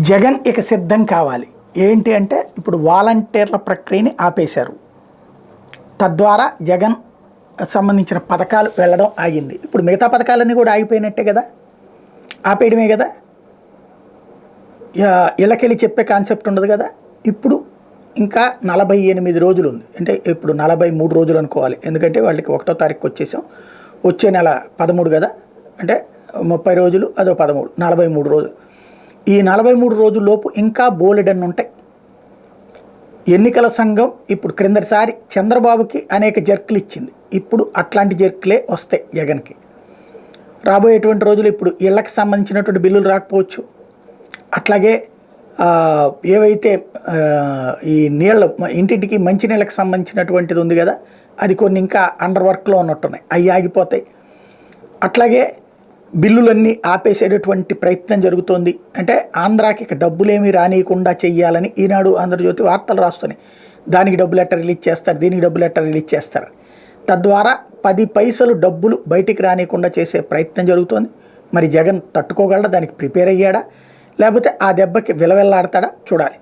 జగన్ ఇక సిద్ధం కావాలి. ఏంటి అంటే ఇప్పుడు వాలంటీర్ల ప్రక్రియని ఆపేశారు. తద్వారా జగన్ సంబంధించిన పథకాలు వెళ్ళడం ఆగింది. ఇప్పుడు మిగతా పథకాలన్నీ కూడా ఆగిపోయినట్టే కదా, ఆపేయడమే కదా, ఇళ్ళకెళ్ళి చెప్పే కాన్సెప్ట్ ఉండదు కదా. ఇప్పుడు ఇంకా 48 రోజులు ఉంది, అంటే ఇప్పుడు 43 రోజులు అనుకోవాలి, ఎందుకంటే వాళ్ళకి 1వ తారీఖు వచ్చేసాం, వచ్చే నెల 13 కదా, అంటే 30 రోజులు అదో 13, 43 రోజులు. ఈ 43 రోజుల్లోపు ఇంకా బోలెడన్ని ఉంటాయి. ఎన్నికల సంఘం ఇప్పుడు క్రిందటిసారి చంద్రబాబుకి అనేక జర్కులు ఇచ్చింది, ఇప్పుడు అట్లాంటి జర్కులే వస్తాయి జగన్కి రాబోయేటువంటి రోజులు. ఇప్పుడు ఇళ్ళకి సంబంధించినటువంటి బిల్లులు రాకపోవచ్చు, అట్లాగే ఏవైతే ఈ నీళ్ళ ఇంటింటికి మంచినీళ్ళకి సంబంధించినటువంటిది ఉంది కదా, అది కొన్ని ఇంకా అండర్ వర్క్లో ఉన్నట్టున్నాయి, అవి ఆగిపోతాయి. అట్లాగే బిల్లులన్నీ ఆపేసేటటువంటి ప్రయత్నం జరుగుతోంది. అంటే ఆంధ్రాకి ఇక డబ్బులేమీ రానియకుండా చెయ్యాలని ఈనాడు, ఆంధ్రజ్యోతి వార్తలు రాస్తున్నాయి. దానికి డబ్బులు ఎట్ట రిలీజ్ చేస్తారు, దీనికి డబ్బులు ఎట్ట రిలీజ్ చేస్తారు, తద్వారా 10 పైసలు డబ్బులు బయటికి రానియకుండా చేసే ప్రయత్నం జరుగుతోంది. మరి జగన్ తట్టుకోగలడా, దానికి ప్రిపేర్ అయ్యాడా, లేకపోతే ఆ దెబ్బకి విలవెల్లాడతాడా చూడాలి.